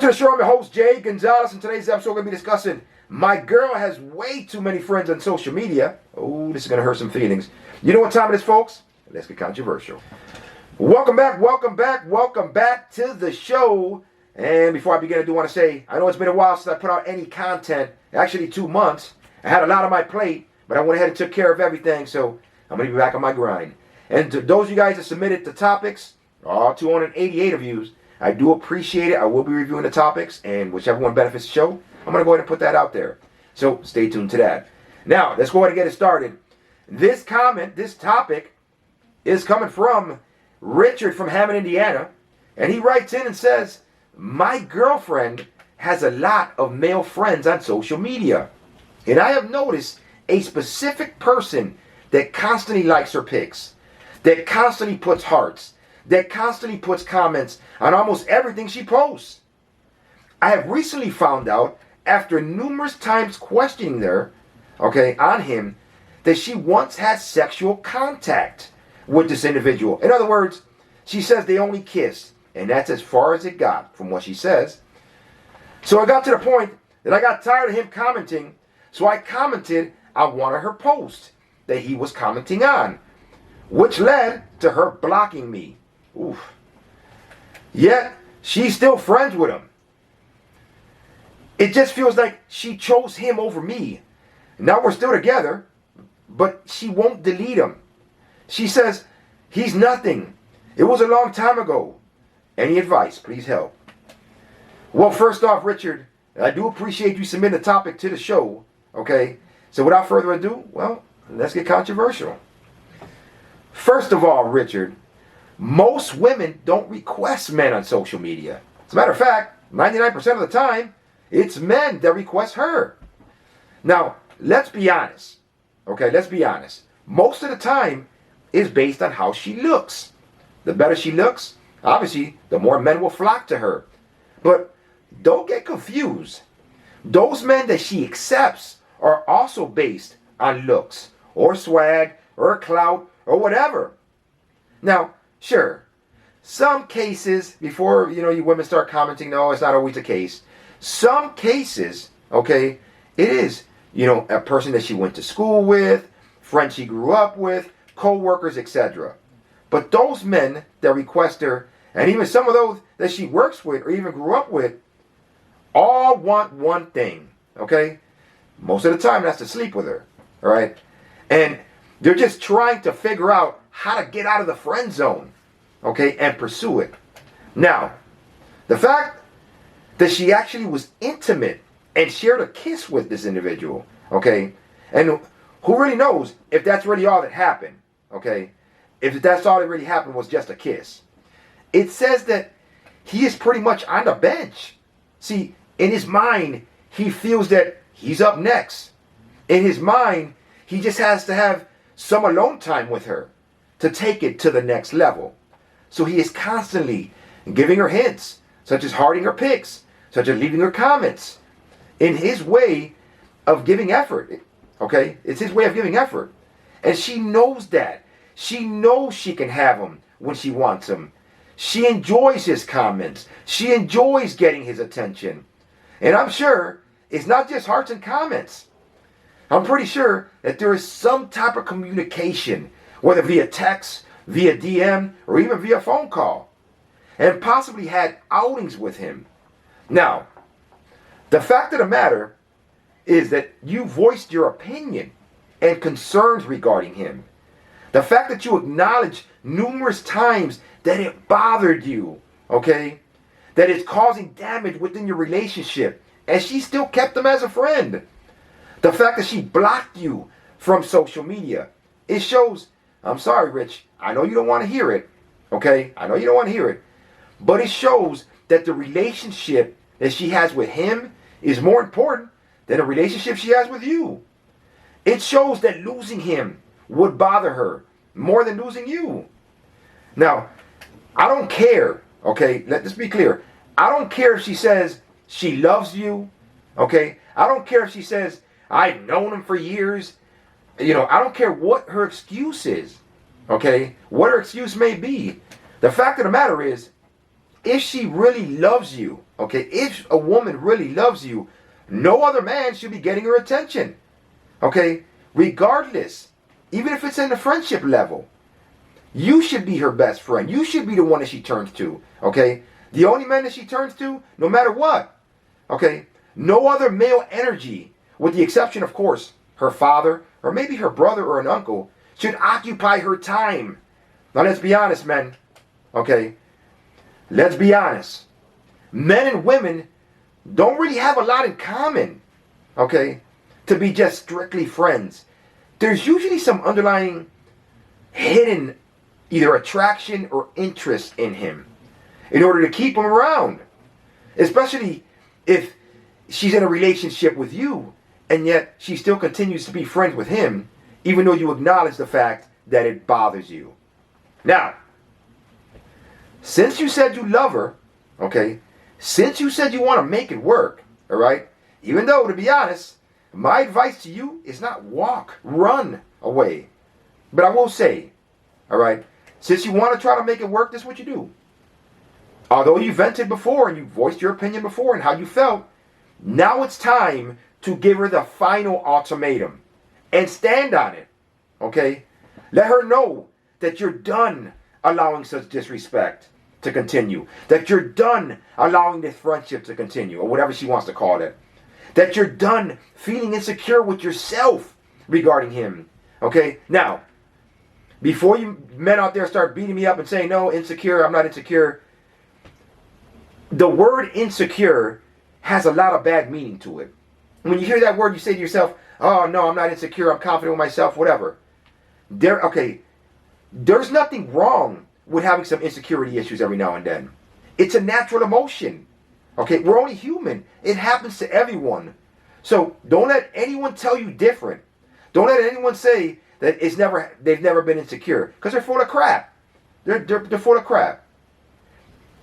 To the show, I'm your host, Jay Gonzalez, and today's episode we're going to be discussing my girl has way too many friends on social media. Oh, this is going to hurt some feelings. You know what time it is, folks? Let's get controversial. Welcome back to the show. And before I begin, I do want to say, I know it's been a while since I put out any content, actually 2 months. I had a lot on my plate, but I went ahead and took care of everything, so I'm going to be back on my grind. And to those of you guys that submitted the topics, all 288 of you, I do appreciate it. I will be reviewing the topics, and whichever one benefits the show, I'm going to go ahead and put that out there. So stay tuned to that. Now, let's go ahead and get it started. This topic, is coming from Richard from Hammond, Indiana, and he writes in and says, my girlfriend has a lot of male friends on social media, and I have noticed a specific person that constantly likes her pics, that constantly puts hearts, that constantly puts comments on almost everything she posts. I have recently found out, after numerous times questioning her, on him, that she once had sexual contact with this individual. In other words, she says they only kissed, and that's as far as it got from what she says. So I got to the point that I got tired of him commenting, so I commented on one of her posts that he was commenting on, which led to her blocking me. Oof. Yet, she's still friends with him. It just feels like she chose him over me. Now we're still together, but she won't delete him. She says, he's nothing. It was a long time ago. Any advice? Please help. Well, first off, Richard, I do appreciate you submitting the topic to the show. Okay? So without further ado, well, let's get controversial. First of all, Richard, most women don't request men on social media. As a matter of fact, 99% of the time, it's men that request her. Now, let's be honest. Okay, let's be honest. Most of the time is based on how she looks. The better she looks, obviously, the more men will flock to her. But don't get confused. Those men that she accepts are also based on looks, or swag, or clout, or whatever. Now, sure, some cases, before you women start commenting, no, it's not always the case. Some cases, it is, a person that she went to school with, friends she grew up with, co-workers, etc. But those men that request her, and even some of those that she works with or even grew up with, all want one thing, Most of the time, that's to sleep with her, all right? And they're just trying to figure out how to get out of the friend zone, and pursue it. Now, the fact that she actually was intimate and shared a kiss with this individual, and who really knows if that's really all that happened, if that's all that really happened was just a kiss. It says that he is pretty much on the bench. See, in his mind, he feels that he's up next. In his mind, he just has to have some alone time with her to take it to the next level. So he is constantly giving her hints, such as hearting her pics, such as leaving her comments, in his way of giving effort. It's his way of giving effort. And she knows that. She knows she can have him when she wants him. She enjoys his comments. She enjoys getting his attention. And I'm sure it's not just hearts and comments. I'm pretty sure that there is some type of communication, whether via text, via DM, or even via phone call, and possibly had outings with him. Now, the fact of the matter is that you voiced your opinion and concerns regarding him. The fact that you acknowledged numerous times that it bothered you, that it's causing damage within your relationship, and she still kept him as a friend. The fact that she blocked you from social media, it shows, I'm sorry, Rich, I know you don't want to hear it, I know you don't want to hear it, but it shows that the relationship that she has with him is more important than the relationship she has with you. It shows that losing him would bother her more than losing you. Now, I don't care, let this be clear. I don't care if she says she loves you, I don't care if she says, I've known him for years. I don't care what her excuse is, what her excuse may be. The fact of the matter is, if she really loves you, okay, if a woman really loves you, no other man should be getting her attention, okay, regardless, even if it's in the friendship level. You should be her best friend. You should be the one that she turns to, okay? The only man that she turns to, no matter what, okay? No other male energy, with the exception, of course, her father, or maybe her brother or an uncle, should occupy her time. Now, let's be honest, men, okay? Let's be honest. Men and women don't really have a lot in common, okay, to be just strictly friends. There's usually some underlying hidden either attraction or interest in him in order to keep him around, especially if she's in a relationship with you and yet she still continues to be friends with him even though you acknowledge the fact that it bothers you. Now, since you said you love her, okay, since you said you want to make it work, all right, even though, to be honest, my advice to you is not walk, run away. But I will say, all right, since you want to try to make it work, this is what you do. Although you vented before and you voiced your opinion before and how you felt, now it's time to give her the final ultimatum and stand on it, okay? Let her know that you're done allowing such disrespect to continue, that you're done allowing this friendship to continue, or whatever she wants to call it, that you're done feeling insecure with yourself regarding him, okay? Now, before you men out there start beating me up and saying, no, insecure, I'm not insecure, the word insecure has a lot of bad meaning to it. When you hear that word, you say to yourself, oh, no, I'm not insecure, I'm confident with myself, whatever. There's nothing wrong with having some insecurity issues every now and then. It's a natural emotion. Okay, we're only human. It happens to everyone. So don't let anyone tell you different. Don't let anyone say that they've never been insecure, because they're full of crap. They're full of crap.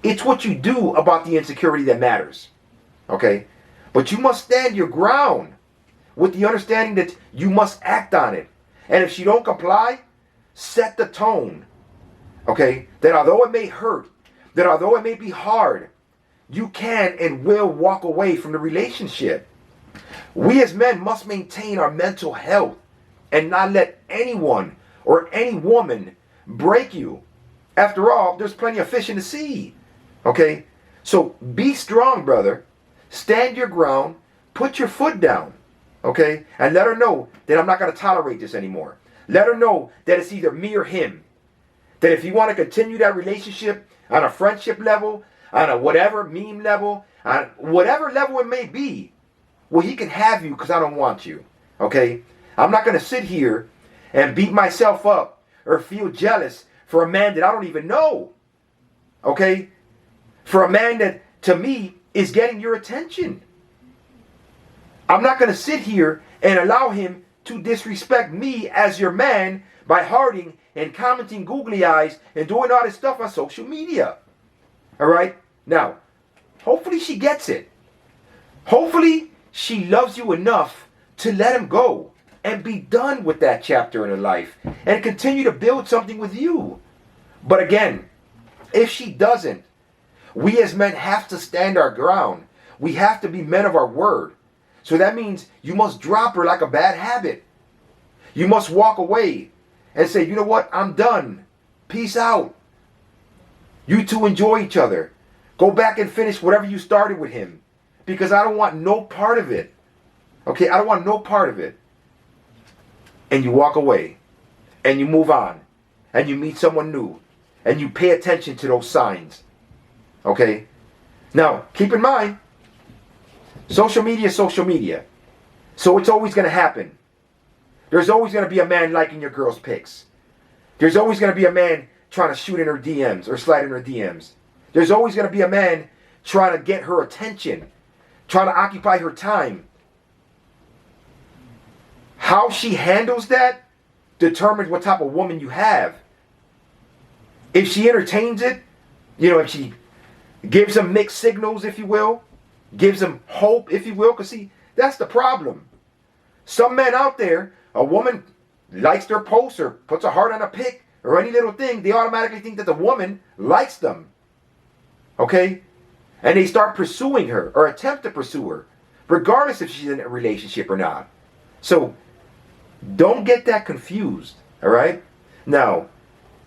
It's what you do about the insecurity that matters. Okay? But you must stand your ground with the understanding that you must act on it. And if she don't comply, set the tone. Okay? That although it may hurt, that although it may be hard, you can and will walk away from the relationship. We as men must maintain our mental health and not let anyone or any woman break you. After all, there's plenty of fish in the sea. Okay? So be strong, brother. Stand your ground. Put your foot down. Okay? And let her know that I'm not going to tolerate this anymore. Let her know that it's either me or him. That if you want to continue that relationship on a friendship level, on a whatever meme level, on whatever level it may be, well, he can have you because I don't want you. Okay? I'm not going to sit here and beat myself up or feel jealous for a man that I don't even know. Okay? For a man that, to me, is getting your attention. I'm not going to sit here and allow him to disrespect me as your man by hearting and commenting googly eyes and doing all this stuff on social media. All right? Now, hopefully she gets it. Hopefully she loves you enough to let him go and be done with that chapter in her life and continue to build something with you. But again, if she doesn't, we as men have to stand our ground. We have to be men of our word. So that means you must drop her like a bad habit. You must walk away and say, you know what? I'm done. Peace out. You two enjoy each other. Go back and finish whatever you started with him. Because I don't want no part of it. Okay? I don't want no part of it. And you walk away. And you move on. And you meet someone new. And you pay attention to those signs. Okay? Now, keep in mind, social media is social media. So it's always going to happen. There's always going to be a man liking your girl's pics. There's always going to be a man trying to shoot in her DMs or slide in her DMs. There's always going to be a man trying to get her attention, trying to occupy her time. How she handles that determines what type of woman you have. If she entertains it, if she gives him mixed signals, if you will, gives him hope, if you will, because see, that's the problem. Some men out there, a woman likes their post or puts a heart on a pic or any little thing, they automatically think that the woman likes them. Okay? And they start pursuing her or attempt to pursue her, regardless if she's in a relationship or not. So don't get that confused. All right? Now,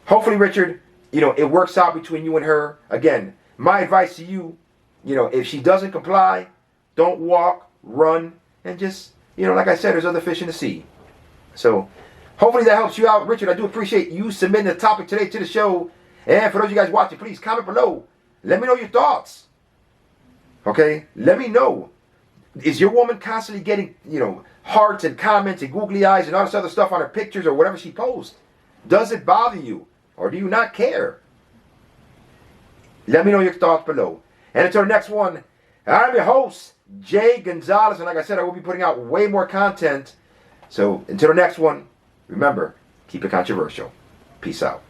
hopefully, Richard, it works out between you and her. Again, my advice to you, if she doesn't comply, don't walk, run, and just, like I said, there's other fish in the sea. So hopefully that helps you out. Richard, I do appreciate you submitting the topic today to the show. And for those of you guys watching, please comment below. Let me know your thoughts. Okay? Let me know. Is your woman constantly getting, hearts and comments and googly eyes and all this other stuff on her pictures or whatever she posts? Does it bother you? Or do you not care? Let me know your thoughts below. And until the next one, I'm your host, Jay Gonzalez. And like I said, I will be putting out way more content. So until the next one, remember, keep it controversial. Peace out.